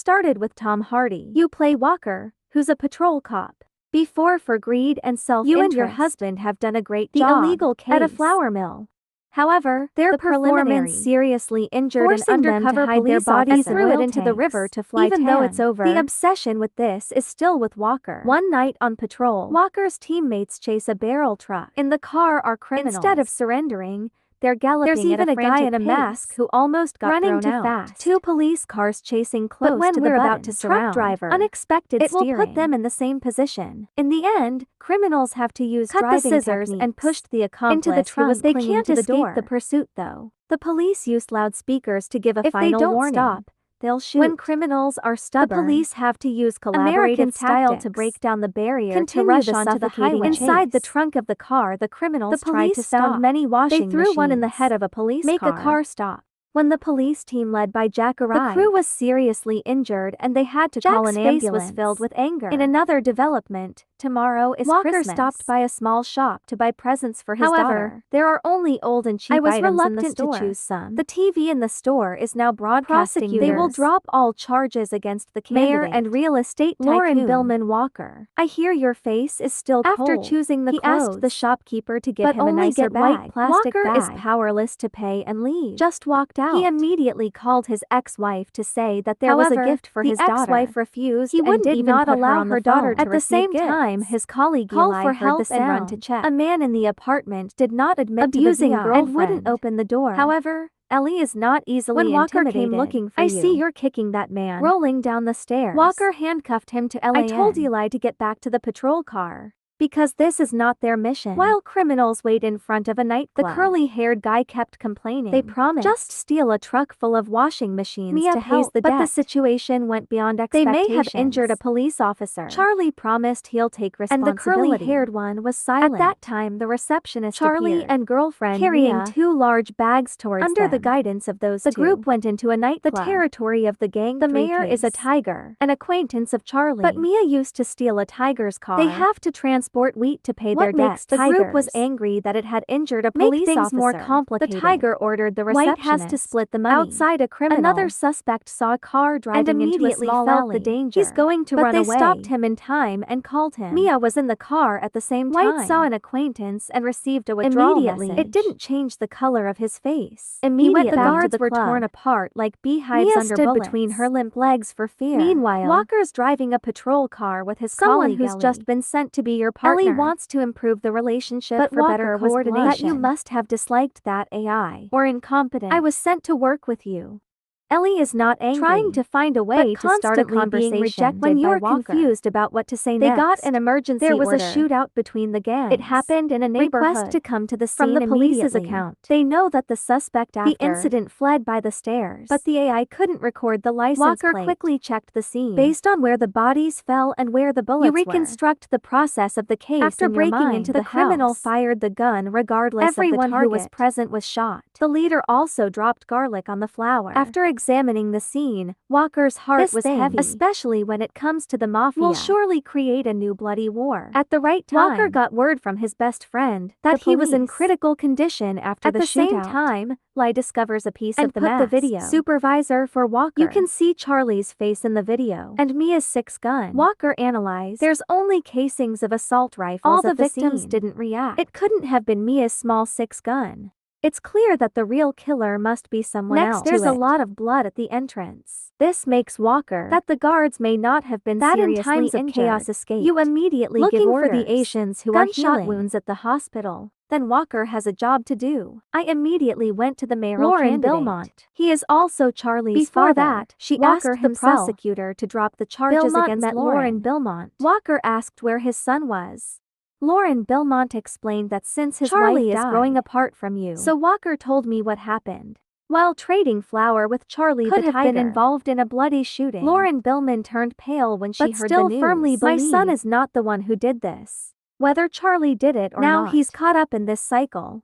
started with Tom Hardy. You play Walker, who's a patrol cop. Before, for greed and self-interest, you and your husband have done a great job illegal case at a flour mill. However, their performance seriously injured an undercover hide their bodies and threw it into the river to fly even though it's over. The obsession with this is still with Walker. One night on patrol, Walker's teammates chase a barrel truck. In the car are criminals. Instead of surrendering, they're galloping. There's even a guy in a mask who almost got running too fast. Two police cars chasing close but when to we're about to surround, truck driver unexpected steering. It will put them in the same position. In the end, criminals have to use driving the scissors techniques and pushed the accomplice into the trunk. They can't escape the pursuit though. The police used loudspeakers to give a final warning. If they don't stop, they'll shoot. When criminals are stubborn, the police have to use collaborative style to break down the barrier to rush onto the highway. Inside the trunk of the car, the criminals tried to stop many washing machines. They threw one in the head of a police car. Make a car stop. When the police team led by Jack arrived, the crew was seriously injured and they had to call an ambulance. Jack's face was filled with anger. In another development, tomorrow is Walker Christmas. Stopped by a small shop to buy presents for his daughter. There are only old and cheap items in the store. I was reluctant to choose some. The TV in the store is now broadcasting. They will drop all charges against the mayor and real estate tycoon Lauren Billman Walker. I hear your face is still cold. After choosing the clothes, asked the shopkeeper to give him a nicer bag. Walker is powerless to pay and leave. Just walked out. He immediately called his ex-wife to say that there was a gift for his daughter. The ex-wife refused and did not allow her daughter to receive gifts. At the same time, his colleague called for help and run to check. A man in the apartment did not admit abusing her and wouldn't open the door. However, Ellie is not easily intimidated. When Walker came looking for you, I see you're kicking that man. Rolling down the stairs. Walker handcuffed him to LAN. I told Eli to get back to the patrol car. Because this is not their mission. While criminals wait in front of a nightclub, the curly-haired guy kept complaining. They promised just steal a truck full of washing machines to help the debt. But the situation went beyond expectations. They may have injured a police officer. Charlie promised he'll take responsibility. And the curly-haired one was silent. At that time, the receptionist Charlie and girlfriend carrying Mia, two large bags towards under the guidance of those two. The group went into a nightclub. The territory of the gang. The mayor is a tiger, an acquaintance of Charlie. But Mia used to steal a tiger's car. They have to transport wheat to pay their debts. The group was angry that it had injured a police officer. More complicated. The tiger ordered the receptionist White has to split the money. Outside a criminal. Another suspect saw a car driving and immediately into a small alley. The danger. He's going to run away. But they stopped him in time and called him. Mia was in the car at the same time. White saw an acquaintance and received a withdrawal message. It didn't change the color of his face. Immediately the guards were torn apart like beehives Mia under bullets. Between her limp legs for fear. Meanwhile, Walker's driving a patrol car with his colleague who's just been sent to be your partner. Ellie wants to improve the relationship but for better coordination. That you must have disliked that AI or incompetent. I was sent to work with you. Ellie is not angry, trying to find a way to start a conversation when you're confused about what to say next. They got an emergency order. There was a shootout between the gangs. It happened in a neighborhood. Request to come to the scene from the police's account. They know that the suspect after the incident fled by the stairs, but the AI couldn't record the license plate. Walker quickly checked the scene. Based on where the bodies fell and where the bullets were, you reconstruct the process of the case. After breaking into the criminal fired the gun regardless of the target. Everyone who was present was shot. The leader also dropped garlic on the flour. After examining the scene, Walker's heart was heavy, especially when it comes to the mafia. Will surely create a new bloody war. At the right time, Walker got word from his best friend that he was in critical condition after the shootout. At the same time, Lai discovers a piece of the mask. The video supervisor for Walker. You can see Charlie's face in the video and Mia's 6 gun. Walker analyzed. There's only casings of assault rifles. All the victims didn't react. It couldn't have been Mia's small 6 gun. It's clear that the real killer must be someone else. There's a lot of blood at the entrance. This makes Walker that the guards may not have been seriously in times of chaos escape. You immediately give orders for the Asians who are gunshot wounds at the hospital. Then Walker has a job to do. I immediately went to the mayoral candidate. Belmont. He is also Charlie's father. Before that, she asked the prosecutor to drop the charges against Lauren Belmont. Walker asked where his son was. Lauren Belmont explained that since his Charlie wife died, is growing apart from you, so Walker told me what happened. While trading flour with Charlie the tiger, been involved in a bloody shooting. Lauren Billman turned pale when she heard the news. Firmly believes, my son is not the one who did this. Whether Charlie did it or not, now he's caught up in this cycle.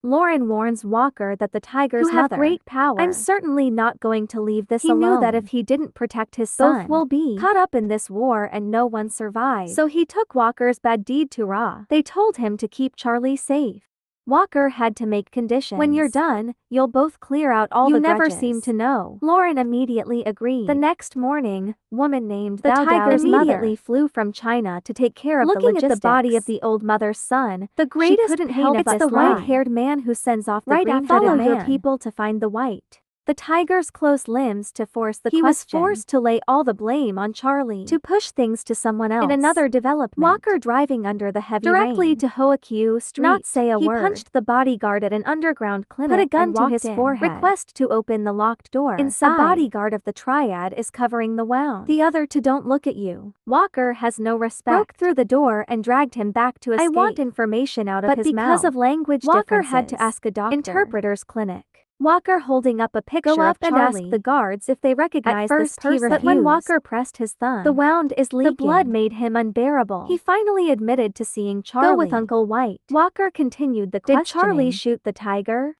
Lauren warns Walker that the tiger's mother, have great power. I'm certainly not going to leave this alone. He knew that if he didn't protect his son, both will be caught up in this war and no one survived. So he took Walker's bad deed to Ra. They told him to keep Charlie safe. Walker had to make conditions. When you're done, you'll both clear out all the grudges. You never seem to know. Lauren immediately agreed. The next morning, woman named the tiger's immediately flew from China to take care of the logistics. Looking at the body of the old mother's son, the greatest couldn't help but it's the white-haired man who sends off the green-headed man. Your people to find the white. The tiger's close limbs to force the question. He was forced to lay all the blame on Charlie to push things to someone else. In another development, Walker driving under the heavy directly rain to Hoaque Street. Not say a word. He punched the bodyguard at an underground clinic, put a gun to his forehead, request to open the locked door. Inside, the bodyguard of the Triad is covering the wound. The other two don't look at you. Walker has no respect. Broke through the door and dragged him back to escape. I want information out of his mouth. But because of language Walker had to ask a doctor. Interpreter's clinic. Walker holding up a picture of Charlie. Asked the guards if they recognized this person. But when Walker pressed his thumb, the wound is leaking. The blood made him unbearable. He finally admitted to seeing Charlie. Go with Uncle White. Walker continued the questioning. Did Charlie shoot the tiger?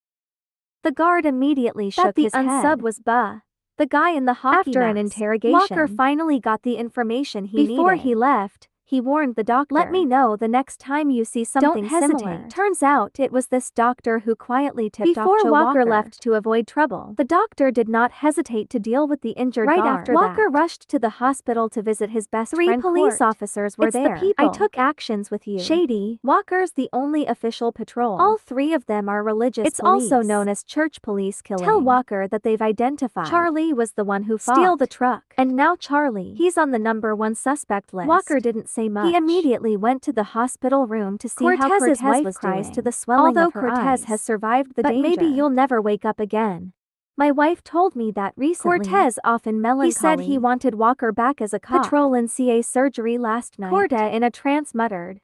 The guard immediately shook his head. The unsub was the guy in the hockey After mask. An interrogation, Walker finally got the information he needed. Before he left, he warned the doctor. Let me know the next time you see something similar. Turns out it was this doctor who quietly tipped off Joe Walker left to avoid trouble. The doctor did not hesitate to deal with the injured guard. After Walker rushed to the hospital to visit his best friend. 3 police officers were there. I took actions with you. Shady. Walker's the only official patrol. All 3 of them are religious It's police. Also known as church police killing. Tell Walker that they've identified. Charlie was the one who fought. Steal the truck. And now Charlie. He's on the #1 suspect list. Walker didn't say much. He immediately went to the hospital room to see how Cortez's wife cries to the swelling of her Cortez has survived the danger. But maybe you'll never wake up again. My wife told me that recently. Cortez often melancholy. He said he wanted Walker back as a cop. Patrol in CA surgery last night. Cortez in a trance muttered.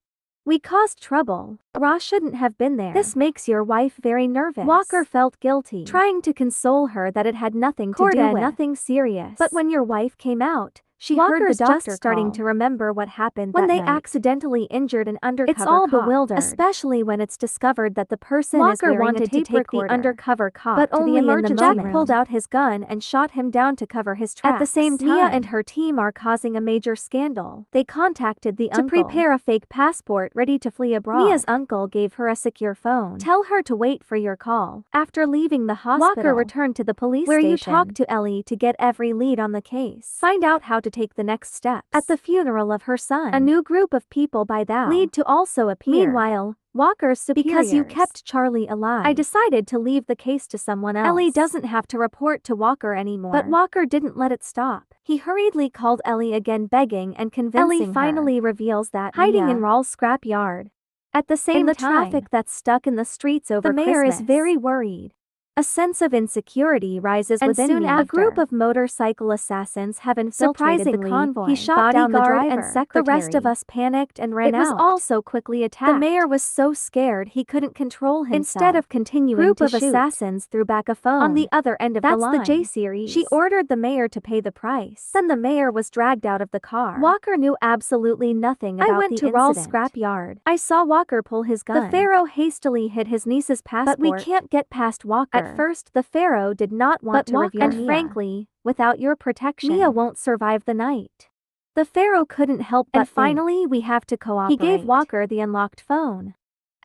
We caused trouble. Ra shouldn't have been there. This makes your wife very nervous. Walker felt guilty, trying to console her that it had nothing to do with nothing serious. But when your wife came out, she heard the doctor starting to remember what happened when they accidentally injured an undercover cop. It's all bewildered, especially when it's discovered that the person Walker wanted to take the undercover cop but only in the Jack pulled out his gun and shot him down to cover his tracks. At the same time, Mia and her team are causing a major scandal. They contacted the uncle to prepare a fake passport ready to flee abroad. Mia's uncle gave her a secure phone. Tell her to wait for your call. After leaving the hospital, Walker returned to the police station where you talk to Ellie to get every lead on the case. Find out how to take the next steps. At the funeral of her son, a new group of people by that lead to also appear. Meanwhile, Walker's superiors. Because you kept Charlie alive, I decided to leave the case to someone else. Ellie doesn't have to report to Walker anymore. But Walker didn't let it stop. He hurriedly called Ellie again, begging and convincing her. Ellie finally reveals that hiding in Rawls' scrapyard. At the same time, the traffic that's stuck in the streets over the mayor is very worried. A sense of insecurity rises within me. A group of motorcycle assassins have infiltrated the convoy. He shot down the driver and secretary. The rest of us panicked and ran out. It was all so quickly attacked. The mayor was so scared he couldn't control himself. Instead of continuing to shoot, assassins threw back a phone on the other end of the line. That's the J-series. She ordered the mayor to pay the price. Then the mayor was dragged out of the car. Walker knew absolutely nothing about the incident. I went to Rawls' scrapyard. I saw Walker pull his gun. The pharaoh hastily hid his niece's passport. But we can't get past Walker. At first, the pharaoh did not want to reveal Mia. And frankly, without your protection, Mia won't survive the night. The pharaoh couldn't help but finally we have to cooperate. He gave Walker the unlocked phone.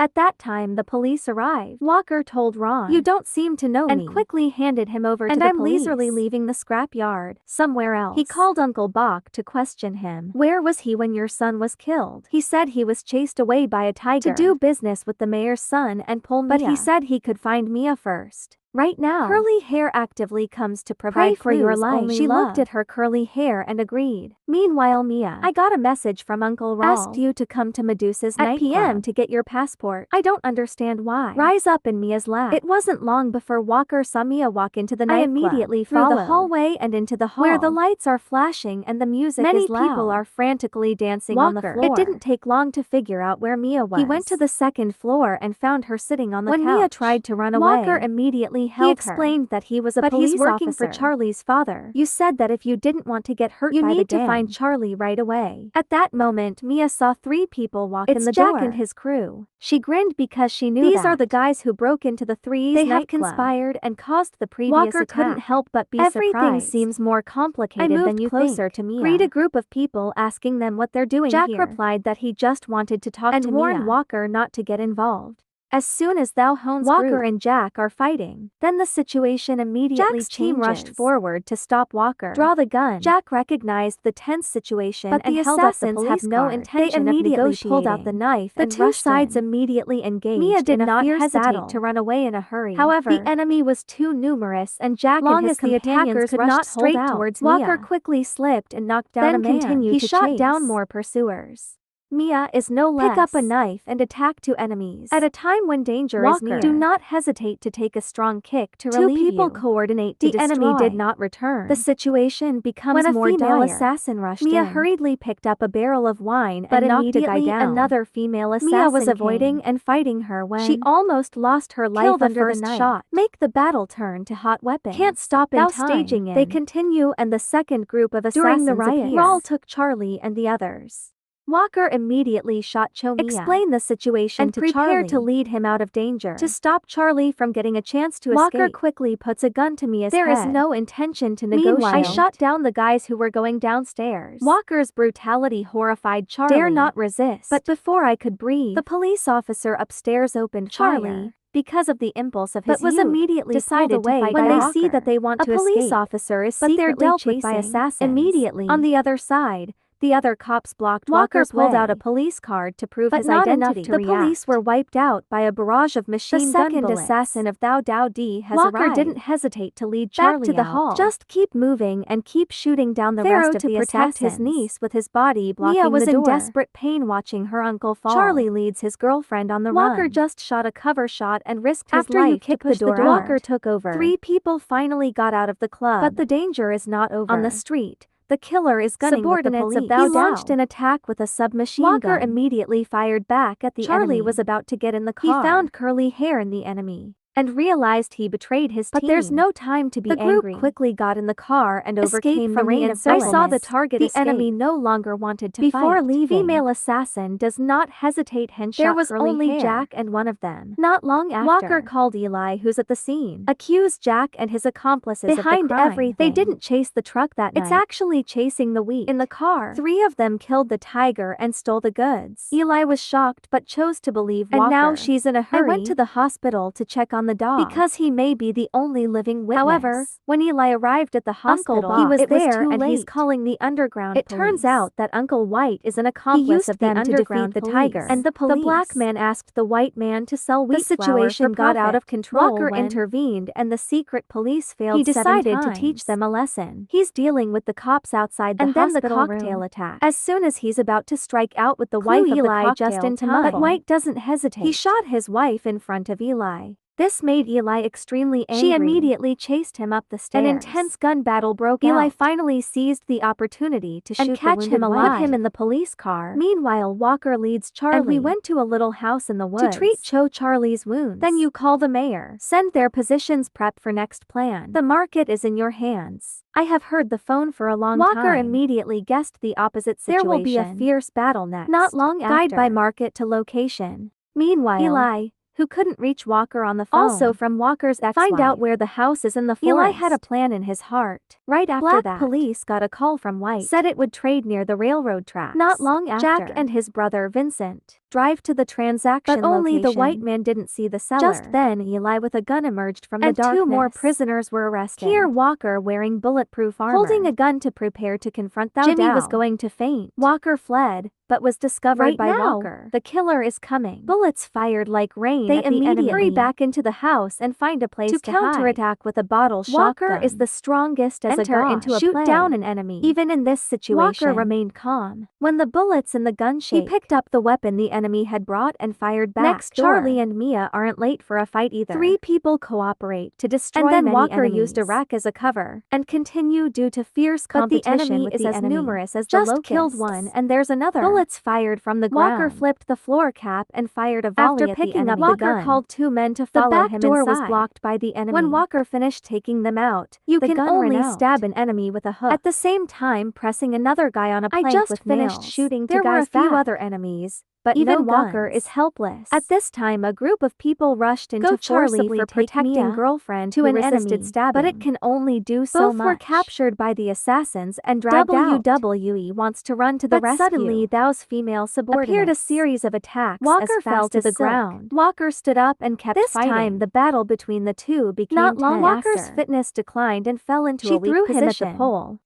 At that time the police arrived. Walker told Ron, "You don't seem to know me," and quickly handed him over to the police. And I'm leisurely leaving the scrapyard, somewhere else. He called Uncle Bach to question him. Where was he when your son was killed? He said he was chased away by a tiger to do business with the mayor's son and pull Mia. But he said he could find Mia first. Right now, Curly Hair actively comes to provide for your life. She looked at her curly hair and agreed. Meanwhile, Mia, I got a message from Uncle Raul. Asked you to come to Medusa's at PM to get your passport. I don't understand why. Rise up in Mia's lap. It wasn't long before Walker saw Mia walk into the nightclub. I immediately followed the hallway and into the hall, where the lights are flashing and the music is loud. Many people are frantically dancing on the floor. It didn't take long to figure out where Mia was. He went to the second floor and found her sitting on the couch. When Mia tried to run away, Walker immediately he explained that he was a police officer. But he's working for Charlie's father. You said that if you didn't want to get hurt by the gang, you need to find Charlie right away. At that moment, Mia saw 3 people walk in the door. It's Jack and his crew. She grinned because she knew these are the guys who broke into the Three's nightclub. They have conspired and caused the previous attack. Walker couldn't help but be surprised. Everything seems more complicated than you closer to Mia. Greet a group of people asking them what they're doing here. Jack replied that he just wanted to talk to Mia and warned Walker not to get involved. As soon as Walker and Jack are fighting, then the situation immediately changes. Jack's team rushed forward to stop Walker. Draw the gun. Jack recognized the tense situation but and the assassins have no intention of negotiating. Pulled out the knife and two sides immediately engaged. Mia did not hesitate to run away in a hurry. However, the enemy was too numerous and Jack and his companions could not hold out. Towards Walker quickly slipped and knocked down a man. He shot down more pursuers. Mia is no less. Pick up a knife and attack two enemies. At a time when danger is near, do not hesitate to take a strong kick to relieve you. Two people coordinate to destroy. The enemy did not return. The situation becomes more dire. When a female assassin rushed in, Mia hurriedly picked up a barrel of wine and knocked a guy down. Another female assassin Mia was avoiding and fighting her when she almost lost her life under the knife. Shot. Make the battle turn to hot weapons. Can't stop in time. Staging in. They continue and the second group of assassins during the riot. Raul took Charlie and the others. Walker immediately shot Mia. Explained the situation and to Charlie. Prepared to lead him out of danger. To stop Charlie from getting a chance to escape. Walker quickly puts a gun to Mia's head. There is no intention to negotiate. Meanwhile, I shot down the guys who were going downstairs. Walker's brutality horrified Charlie. Dare not resist. But before I could breathe, the police officer upstairs opened fire. Because of the impulse of his but was youth, immediately decided away to fight when they Walker. See that they want to escape. A police officer is secretly but they're dealt with by assassins. Immediately, on the other side, the other cops blocked Walker's way. Pulled out a police card to prove his identity. The police were wiped out by a barrage of machine gun bullets. The second assassin of Thou Dao Di has arrived. Walker didn't hesitate to lead Charlie back to the hall. Just keep moving and keep shooting down the rest of the assassins. To protect his niece with his body blocking the door. Mia was in desperate pain watching her uncle fall. Charlie leads his girlfriend on the run. Walker just shot a cover shot and risked his life to push the door out. Walker took over. 3 people finally got out of the club. But the danger is not over. On the street, the killer is gunning with the police. He launched an attack with a submachine gun. Walker immediately fired back at the enemy. Charlie was about to get in the car. He found curly hair in the enemy and realized he betrayed his team. But there's no time to be angry. The group quickly got in the car and overcame the rain of bullets. I saw the target escape. The enemy no longer wanted to fight. Before leaving, female assassin does not hesitate and shot. There was only Jack and one of them. Not long after, Walker called Eli, who's at the scene, accused Jack and his accomplices behind of the crime. Everything. They didn't chase the truck that night. It's actually chasing the wheat. In the car, 3 of them killed the tiger and stole the goods. Eli was shocked but chose to believe Walker. And now she's in a hurry. I went to the hospital to check on the dog because he may be the only living witness. However, when Eli arrived at the hospital, he was there and he's calling the underground police. It turns out that Uncle White is an accomplice of them to defeat the tiger. And the police. The black man asked the white man to sell wheat. The situation got out of control. Walker intervened and the secret police failed. He decided to teach them a lesson. He's dealing with the cops outside the hospital room. And then the cocktail attack. As soon as he's about to strike out with the wife of the cocktail, just in time. But White doesn't hesitate. He shot his wife in front of Eli. This made Eli extremely angry. She immediately chased him up the stairs. An intense gun battle broke out. Eli finally seized the opportunity to shoot and catch him alive. Put him in the police car. Meanwhile, Walker leads Charlie. And we went to a little house in the woods to treat Charlie's wounds. Then you call the mayor. Send their positions, prep for next plan. The market is in your hands. I have heard the phone for a long time. Walker immediately guessed the opposite situation. There will be a fierce battle next. Not long after. Guide by market to location. Meanwhile, Eli, who couldn't reach Walker on the phone, also from Walker's ex-wife, find out where the house is in the forest. Eli had a plan in his heart. Right after that, police got a call from White. Said it would trade near the railroad tracks. Not long after, Jack and his brother Vincent drive to the transaction but only location. The white man didn't see the seller. Just then, Eli with a gun emerged from the darkness. 2 more prisoners were arrested. Here, Walker wearing bulletproof armor, holding a gun to prepare to confront Thou Dao. Jimmy was going to faint. Walker fled, but was discovered by Walker. The killer is coming. Bullets fired like rain. They immediately hurry back into the house and find a place to counterattack with a bottle shotgun. Walker is the strongest as enter a into a shoot play. Down an enemy. Even in this situation, Walker remained calm. When the bullets in the gun shaped, he picked up the weapon the enemy had brought and fired back. Next, Charlie and Mia aren't late for a fight either. 3 people cooperate to destroy and then many Walker enemies. Used a rack as a cover and continue due to fierce competition. But the enemy is as numerous as the locusts. Just killed one and there's another. Bullets fired from the ground. Walker flipped the floor cap and fired a volley after picking up the gun. Walker called 2 men to follow him inside. The back door was blocked by the enemy. When Walker finished taking them out, you can only stab an enemy with a hook. At the same time, pressing another guy on a plank with nails. I just finished shooting 2 guys. There were a few other enemies, but even no Walker guns. is helpless. At this time, a group of people rushed in to forcibly protecting Mia girlfriend to who an resisted enemy, stabbing, but it can only do so Both much. were captured by the assassins and dragged out. WWE wants to run to the But rescue. suddenly, those female subordinates appeared a series of attacks. Walker as fell fast to as the silk. ground. Walker stood up and kept This fighting. time, the battle between the two became Not long tense. Walker's fitness declined and fell into She a weak threw him at the position. pole.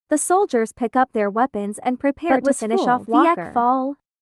The soldiers pick up their weapons and prepare to finish off Walker.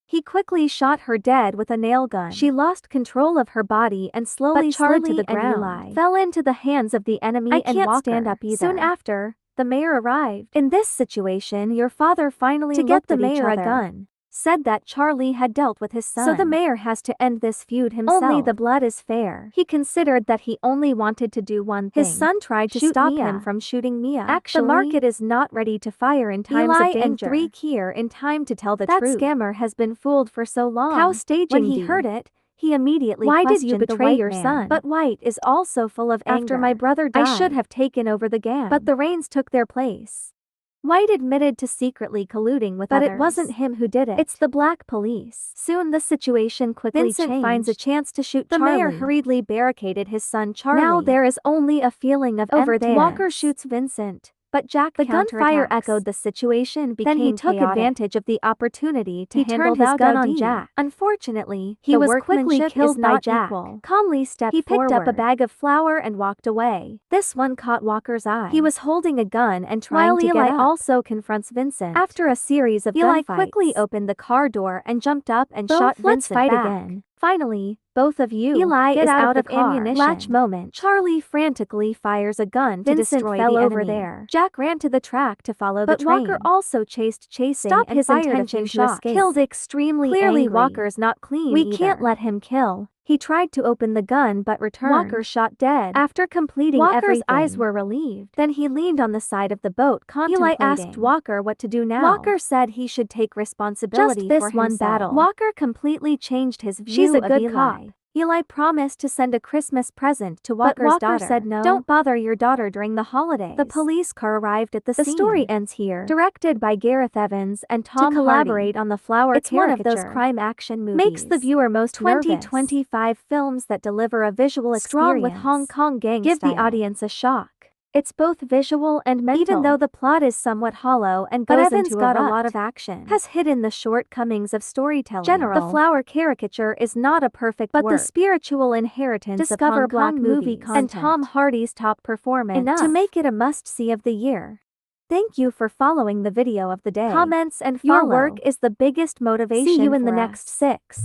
He quickly shot her dead with a nail gun. She lost control of her body and slowly slid to the ground. Eli fell into the hands of the enemy I and can't Walker. stand up either. Soon after, the mayor arrived. In this situation, your father finally To get looked the at mayor each a other, gun. said that Charlie had dealt with his son. So the mayor has to end this feud himself. Only the blood is fair. He considered that he only wanted to do one thing. His son tried to stop him from shooting Mia. Actually, the market is not ready to fire in times Eli of danger. and Three here in time to tell the truth. That scammer has been fooled for so long. Cow staging When he heard it, he immediately Why did you questioned the betray white your man. son? But White is also full of anger. After my brother died, I should have taken over the gang. But the Rains took their place. White admitted to secretly colluding with others. But it wasn't him who did it. It's the black police. Soon the situation quickly Vincent finds a chance to shoot The Charlie. mayor hurriedly barricaded his son Charlie. Now there is only a feeling of over emptiness. there. Walker shoots Vincent, but Jack The gunfire echoed the situation. Then he took chaotic. advantage of the opportunity to He handle turned his gun on Dowdy. Jack. Unfortunately, He the was quickly workmanship killed is by not Jack. equal. Calmly stepped He picked up a forward, bag of flour and walked away. This one caught Walker's eye. He was holding a gun and trying While to Eli get up. Also confronts Vincent. After a series of Eli gunfights, quickly opened the car door and jumped up and Both, shot let's Vincent fight back. again. Finally, both of you Eli get is out out of of car. ammunition. Latch moment. Charlie frantically fires a gun to Vincent destroy fell the over enemy. there. Jack ran to the track to follow But the train. Walker also chasing stopped and his fired a intention few to shots. escape. Killed extremely Clearly angry. Walker's not clean We either. can't let him kill. He tried to open the gun but returned. Walker shot dead. After completing Walker's everything, eyes were relieved. Then he leaned on the side of the boat contemplating. Eli asked Walker what to do now. Walker said he should take responsibility Just this for one himself. battle. Walker completely changed his view She's a of good Eli. cop. Eli promised to send a Christmas present to Walker's Walker daughter. said no. Don't bother your daughter during the holidays. The police car arrived at the scene. The story ends here. Directed by Gareth Evans and Tom collaborate on the flower It's one of caricature. those crime action movies. Makes the viewer most 2025 films that deliver a visual Strong experience. with Hong Kong gang Give the style. audience a shock. It's both visual and mental. Even though the plot is somewhat hollow and goes Evans into got a a lot lot of action, has hidden the shortcomings of storytelling. The flower caricature is not a perfect but work. the spiritual inheritance Discover of Hong black Kong movie movies. content and Tom Hardy's top performance to make it a must-see of the year. Thank you for following the video of the day. Comments and follow. Your work is the biggest motivation. See you in the next 6.